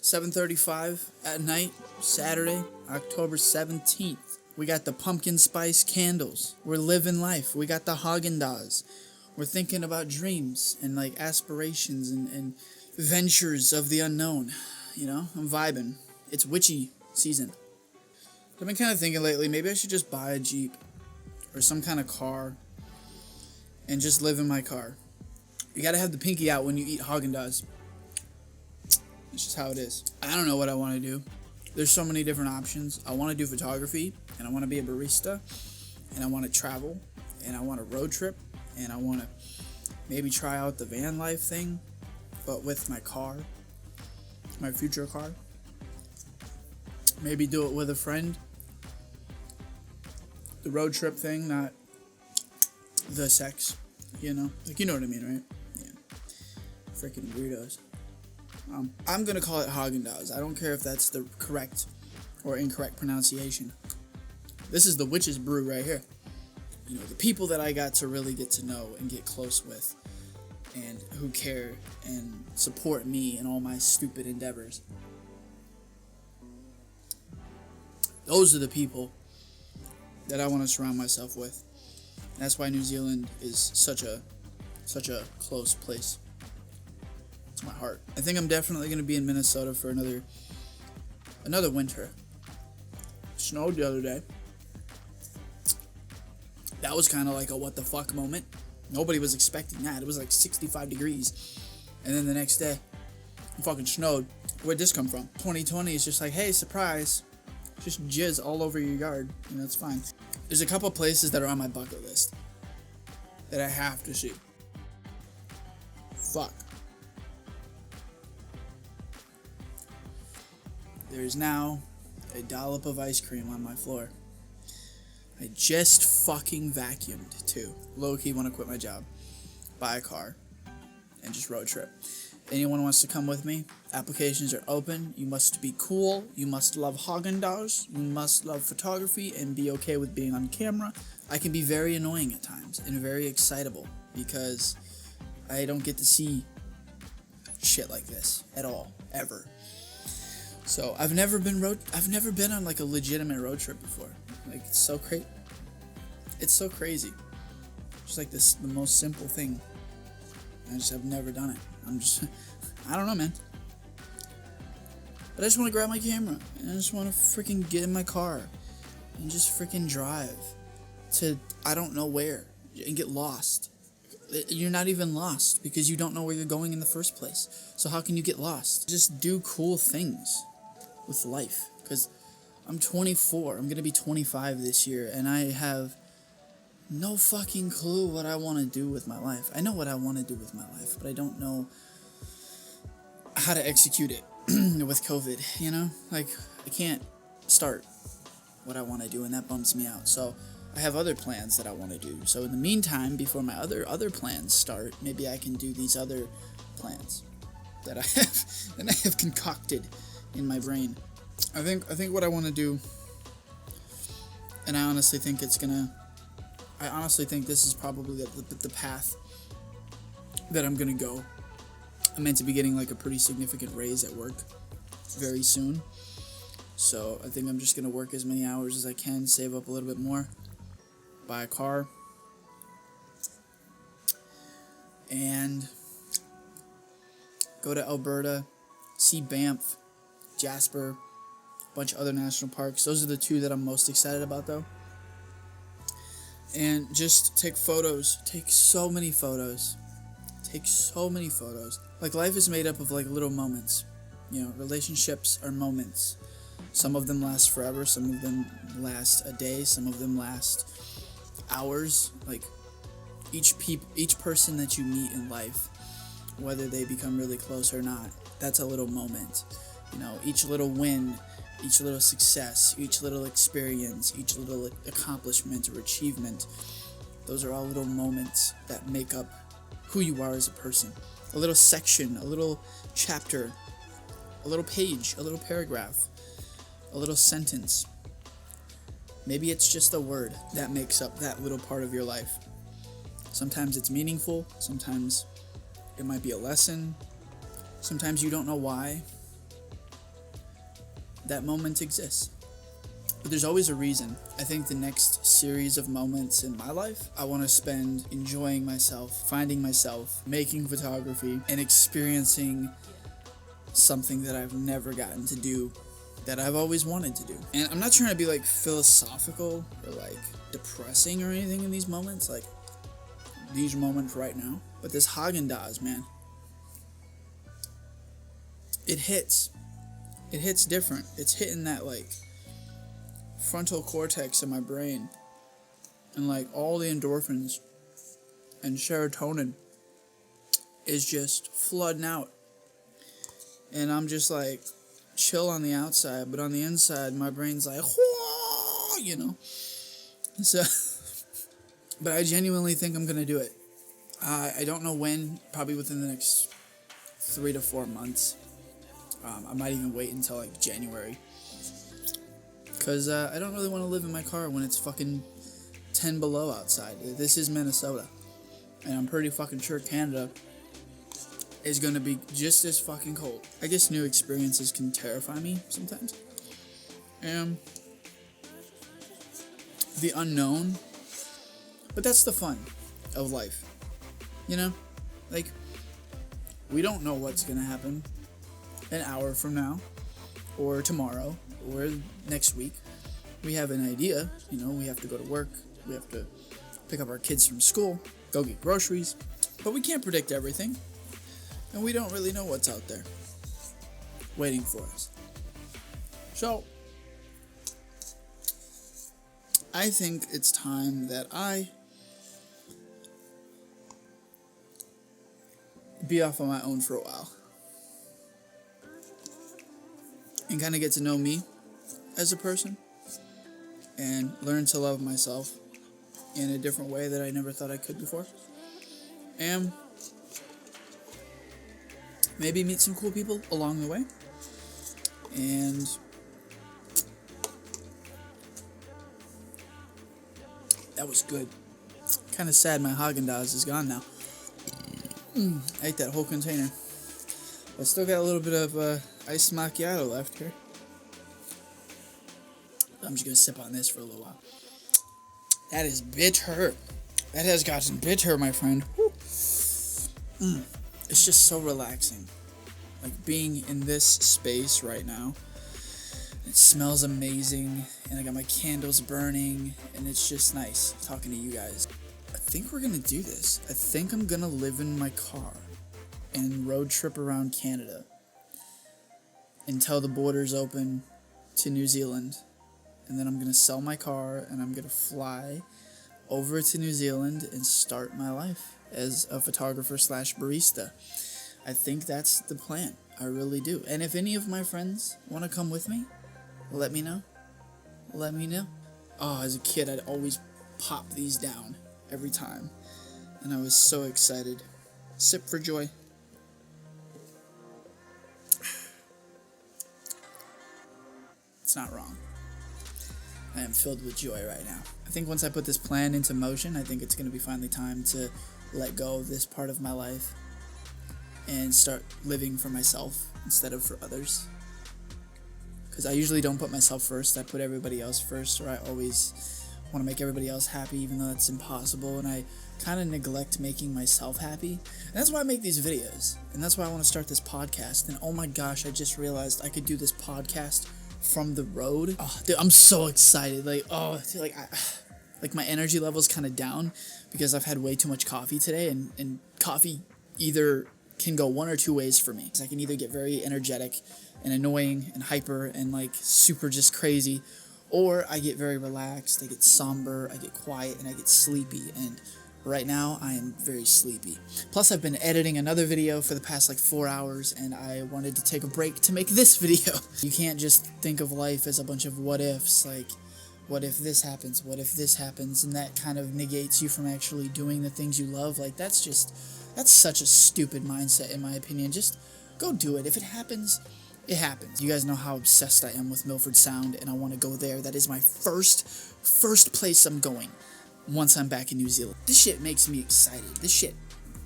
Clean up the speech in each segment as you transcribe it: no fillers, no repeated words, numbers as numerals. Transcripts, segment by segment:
7:35 at night, Saturday, October 17th. We got the pumpkin spice candles. We're living life. We got the Haagen-Dazs. We're thinking about dreams and like aspirations and ventures of the unknown. You know, I'm vibing. It's witchy season. I've been kind of thinking lately, maybe I should just buy a Jeep or some kind of car and just live in my car. You gotta have the pinky out when you eat Haagen-Dazs. It's just how it is. I don't know what I want to do. There's so many different options. I want to do photography, and I want to be a barista, and I want to travel, and I want a road trip, and I want to maybe try out the van life thing, but with my car, my future car. Maybe do it with a friend. The road trip thing, not the sex, you know? Like, you know what I mean, right? Yeah. Freaking weirdos. I'm going to call it Haagen-Dazs. I don't care if that's the correct or incorrect pronunciation. This is the witch's brew right here. You know, the people that I got to really get to know and get close with and who care and support me in all my stupid endeavors. Those are the people that I want to surround myself with. And that's why New Zealand is such a close place to my heart. I think I'm definitely going to be in Minnesota for another winter. It snowed the other day. That was kind of like a what the fuck moment. Nobody was expecting that. It was like 65 degrees. And then the next day, it fucking snowed. Where'd this come from? 2020 is just like, hey, surprise. Just jizz all over your yard. And that's fine. There's a couple places that are on my bucket list that I have to see. Fuck. There's now a dollop of ice cream on my floor. I just fucking vacuumed too. Low-key want to quit my job, buy a car, and just road trip. Anyone wants to come with me? Applications are open. You must be cool. You must love Haagen-Dazs. You must love photography and be okay with being on camera. I can be very annoying at times and very excitable because I don't get to see shit like this at all, ever. So I've never been on like a legitimate road trip before. Like it's so crazy. Just like this, the most simple thing. I just have never done it. I don't know, man. But I just want to grab my camera and I just want to freaking get in my car and just freaking drive to I don't know where and get lost. You're not even lost because you don't know where you're going in the first place. So how can you get lost? Just do cool things with life, because I'm 24. I'm gonna be 25 this year, and I have no fucking clue what I want to do with my life. I know what I want to do with my life, but I don't know how to execute it with COVID, you know? Like, I can't start what I want to do, and that bums me out. So I have other plans that I want to do. So in the meantime, before my other plans start, maybe I can do these other plans that I have concocted in my brain. I think what I want to do, and I honestly think this is probably the path that I'm gonna go. I'm meant to be getting like a pretty significant raise at work very soon. So I think I'm just gonna work as many hours as I can, save up a little bit more, buy a car, and go to Alberta, see Banff, Jasper, a bunch of other national parks. Those are the two that I'm most excited about, though. And just take photos. Take so many photos. Like, life is made up of, like, little moments. You know, relationships are moments. Some of them last forever. Some of them last a day. Some of them last hours. Like, each person that you meet in life, whether they become really close or not, that's a little moment. You know, each little win, each little success, each little experience, each little accomplishment or achievement, those are all little moments that make up who you are as a person. A little section, a little chapter, a little page, a little paragraph, a little sentence. Maybe it's just a word that makes up that little part of your life. Sometimes it's meaningful, sometimes it might be a lesson, sometimes you don't know why. that moment exists. But there's always a reason. I think the next series of moments in my life, I want to spend enjoying myself, finding myself, making photography, and experiencing something that I've never gotten to do that I've always wanted to do. And I'm not trying to be like philosophical or like depressing or anything in these moments, like these moments right now. But this Haagen-Dazs, man, it hits. It hits different. It's hitting that like frontal cortex in my brain, and like all the endorphins and serotonin is just flooding out, and I'm just like chill on the outside, but on the inside my brain's like, whoa, you know. So but I genuinely think I'm gonna do it. I don't know when, probably within the next 3 to 4 months. I might even wait until like January, because I don't really want to live in my car when it's fucking 10 below outside. This is Minnesota, and I'm pretty fucking sure Canada is going to be just as fucking cold. I guess new experiences can terrify me sometimes. And the unknown, but that's the fun of life, you know? Like, we don't know what's going to happen an hour from now, or tomorrow, or next week. We have an idea, you know, we have to go to work, we have to pick up our kids from school, go get groceries, but we can't predict everything, and we don't really know what's out there waiting for us. So, I think it's time that I be off on my own for a while and kind of get to know me as a person and learn to love myself in a different way that I never thought I could before, and maybe meet some cool people along the way. And that was good. Kind of sad my Haagen-Dazs is gone now. I ate that whole container. I still got a little bit of iced macchiato left here. I'm just gonna sip on this for a little while. That is bitter. That has gotten bitter, my friend. It's just so relaxing. Like being in this space right now. It smells amazing, and I got my candles burning, and it's just nice talking to you guys. I think we're gonna do this. I think I'm gonna live in my car and road trip around Canada until the borders open to New Zealand. And then I'm gonna sell my car and I'm gonna fly over to New Zealand and start my life as a photographer / barista. I think that's the plan. I really do. And if any of my friends want to come with me, let me know. Let me know. Oh, as a kid, I'd always pop these down every time, and I was so excited. Sip for joy. It's not wrong. I am filled with joy right now. I think once I put this plan into motion, I think it's going to be finally time to let go of this part of my life and start living for myself instead of for others. Because I usually don't put myself first. I put everybody else first, or I always want to make everybody else happy, even though that's impossible, and I kind of neglect making myself happy. And that's why I make these videos, and that's why I want to start this podcast. And oh my gosh, I just realized I could do this podcast from the road. Oh, dude, I'm so excited. Like my energy level's kind of down because I've had way too much coffee today, and coffee either can go one or two ways for me. I can either get very energetic and annoying and hyper and like super just crazy, or I get very relaxed, I get somber, I get quiet, and I get sleepy. And right now, I am very sleepy. Plus, I've been editing another video for the past like 4 hours, and I wanted to take a break to make this video. You can't just think of life as a bunch of what ifs, like, what if this happens, what if this happens, and that kind of negates you from actually doing the things you love. Like, that's such a stupid mindset, in my opinion. Just go do it. If it happens, it happens. You guys know how obsessed I am with Milford Sound, and I want to go there. That is my first place I'm going once I'm back in New Zealand. This shit makes me excited. This shit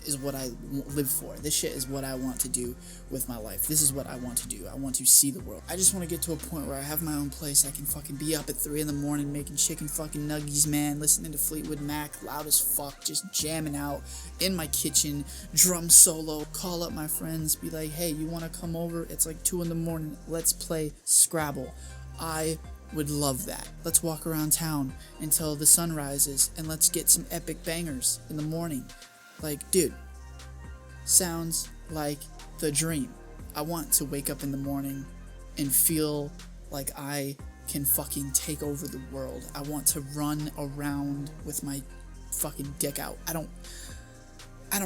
is what I live for. This shit is what I want to do with my life. This is what I want to do. I want to see the world. I just want to get to a point where I have my own place. I can fucking be up at 3 in the morning making chicken fucking nuggies, man, listening to Fleetwood Mac loud as fuck, just jamming out in my kitchen, drum solo, call up my friends, be like, hey, you want to come over? It's like 2 in the morning. Let's play Scrabble. I would love that. Let's walk around town until the sun rises and let's get some epic bangers in the morning. Like, dude, sounds like the dream. I want to wake up in the morning and feel like I can fucking take over the world. I want to run around with my fucking dick out. I don't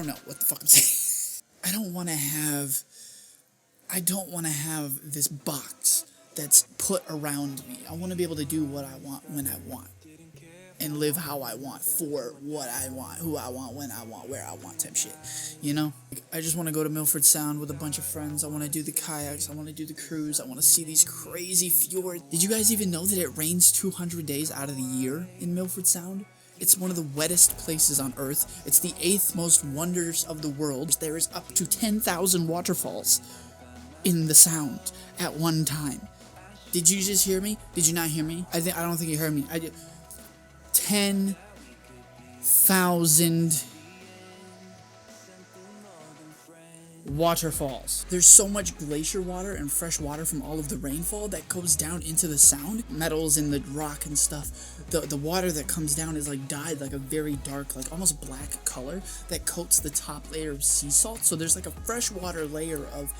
know what the fuck I'm saying. I don't want to have this box that's put around me. I want to be able to do what I want when I want and live how I want, for what I want, who I want, when I want, where I want type shit, you know? I just want to go to Milford Sound with a bunch of friends. I want to do the kayaks. I want to do the cruise. I want to see these crazy fjords. Did you guys even know that it rains 200 days out of the year in Milford Sound? It's one of the wettest places on Earth. It's the 8th most wonders of the world. There is up to 10,000 waterfalls in the Sound at one time. Did you just hear me? Did you not hear me? I don't think you heard me. 10,000 waterfalls. There's so much glacier water and fresh water from all of the rainfall that goes down into the Sound. Metals in the rock and stuff. The water that comes down is like dyed like a very dark, like almost black color that coats the top layer of sea salt. So there's like a freshwater layer of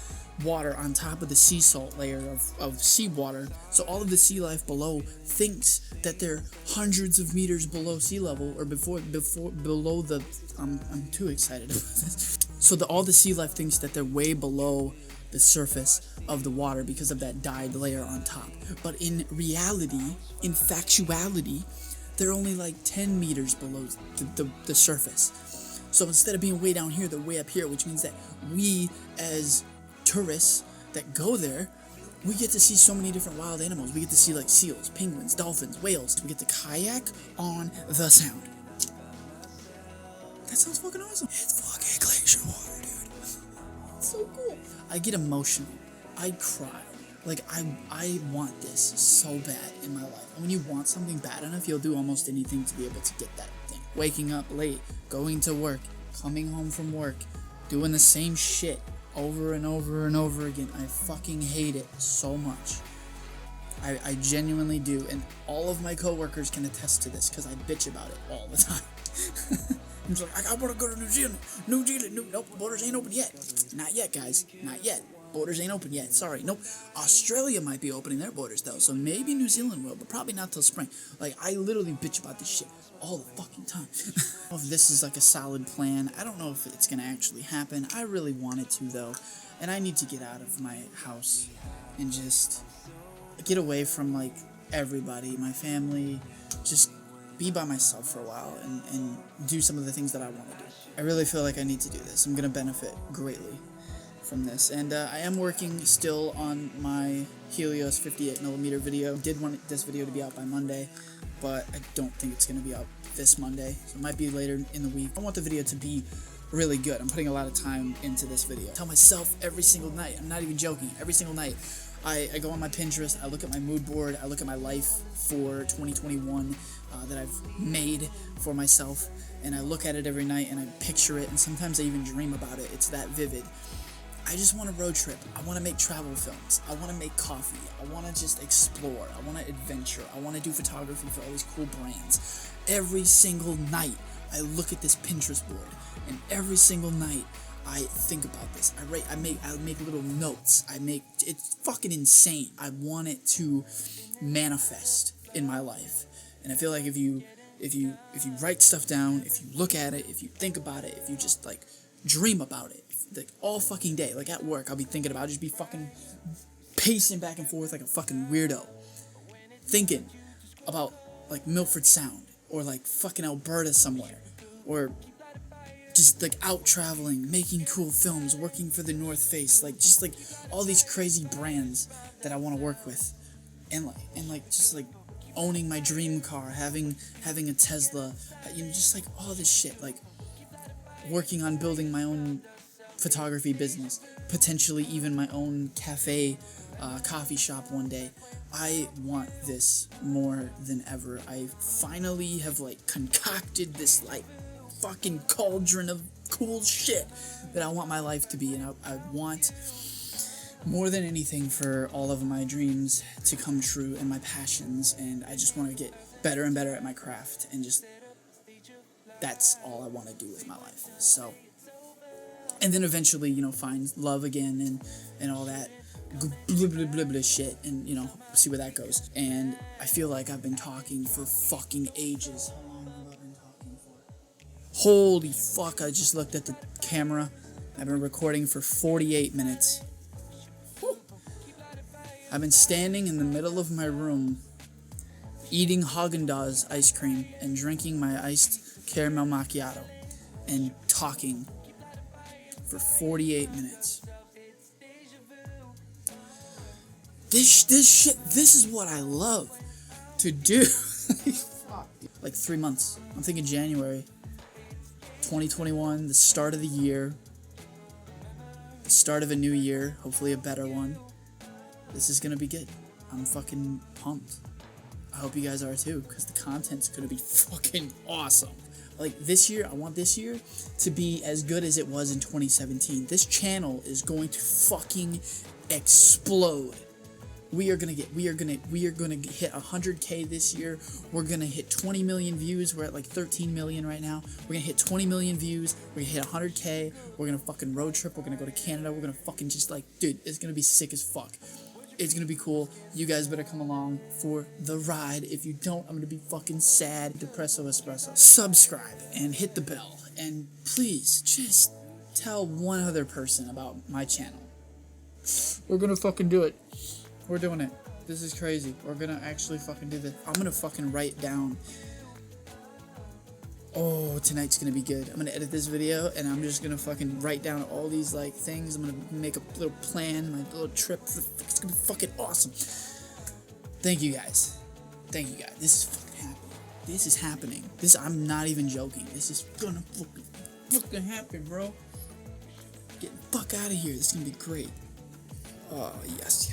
water on top of the sea salt layer of seawater. So all of the sea life below thinks that they're hundreds of meters below sea level, or below the I'm too excited about this. So all the sea life thinks that they're way below the surface of the water because of that dyed layer on top. But in reality, in factuality, they're only like 10 meters below the surface. So instead of being way down here, they're way up here, which means that we as tourists that go there, we get to see so many different wild animals. We get to see like seals, penguins, dolphins, whales. We get to kayak on the Sound. That sounds fucking awesome. It's fucking glacier water, dude. It's so cool. I get emotional. I cry. Like, I want this so bad in my life. And when you want something bad enough, you'll do almost anything to be able to get that thing. Waking up late, going to work, coming home from work, doing the same shit over and over and over again. I fucking hate it so much. I genuinely do. And all of my coworkers can attest to this because I bitch about it all the time. I'm just like, I want to go to New Zealand. Nope, borders ain't open yet. Not yet, guys. Not yet. Borders ain't open yet. Sorry. Nope. Australia might be opening their borders, though. So maybe New Zealand will, but probably not till spring. Like, I literally bitch about this shit all the fucking time. I don't know if this is like a solid plan. I don't know if it's going to actually happen. I really want it to, though. And I need to get out of my house and just get away from, like, everybody, my family, just be by myself for a while and do some of the things that I want to do. I really feel like I need to do this. I'm going to benefit greatly from this. And I am working still on my Helios 58mm video. Did want this video to be out by Monday, but I don't think it's going to be out this Monday. So it might be later in the week. I want the video to be really good. I'm putting a lot of time into this video. I tell myself every single night, I'm not even joking, every single night, I go on my Pinterest, I look at my mood board, I look at my life for 2021 that I've made for myself, and I look at it every night and I picture it, and sometimes I even dream about it. It's that vivid. I just want a road trip. I want to make travel films. I want to make coffee. I want to just explore. I want to adventure. I want to do photography for all these cool brands. Every single night, I look at this Pinterest board, and every single night, I think about this. I make little notes. It's fucking insane. I want it to manifest in my life. And I feel like if you write stuff down, if you look at it, if you think about it, if you just like dream about it, like all fucking day, like at work, I'll be thinking about it. I'll just be fucking pacing back and forth like a fucking weirdo, thinking about like Milford Sound or like fucking Alberta somewhere, or just like out traveling, making cool films, working for the North Face, like just like all these crazy brands that I want to work with, and just like owning my dream car, having a Tesla, just like all this shit. Like working on building my own photography business, potentially even my own cafe, coffee shop one day. I want this more than ever. I finally have like concocted this like fucking cauldron of cool shit that I want my life to be, and I want more than anything for all of my dreams to come true and my passions, and I just want to get better and better at my craft, and just that's all I want to do with my life. So, and then eventually, you know, find love again and all that blah blah blah blah shit, and you know, see where that goes. And I feel like I've been talking for fucking ages. How long have I been talking for? Holy fuck, I just looked at the camera. I've been recording for 48 minutes. Whew. I've been standing in the middle of my room eating Haagen-Dazs ice cream and drinking my iced caramel macchiato and talking for 48 minutes. This is what I love to do. Like 3 months. I'm thinking January 2021, the start of the year. The start of a new year, hopefully a better one. This is gonna be good. I'm fucking pumped. I hope you guys are too, because the content's gonna be fucking awesome. Like this year, I want this year to be as good as it was in 2017. This channel is going to fucking explode. We are gonna hit 100K this year. We're gonna hit 20 million views. We're at like 13 million right now. We're gonna hit 20 million views. We're gonna hit 100K. We're gonna fucking road trip. We're gonna go to Canada. We're gonna fucking just like, dude, it's gonna be sick as fuck. It's gonna be cool. You guys better come along for the ride. If you don't, I'm gonna be fucking sad. Depresso Espresso. Subscribe and hit the bell. And please, just tell one other person about my channel. We're gonna fucking do it. We're doing it. This is crazy. We're gonna actually fucking do this. I'm gonna fucking write down. Oh, tonight's gonna be good. I'm gonna edit this video and I'm just gonna fucking write down all these like things. I'm gonna make a little plan, my little trip. It's gonna be fucking awesome. Thank you guys. Thank you guys. This is fucking happening. This is happening. I'm not even joking. This is gonna fucking happen, bro. Get the fuck out of here. This is gonna be great. Oh, yes.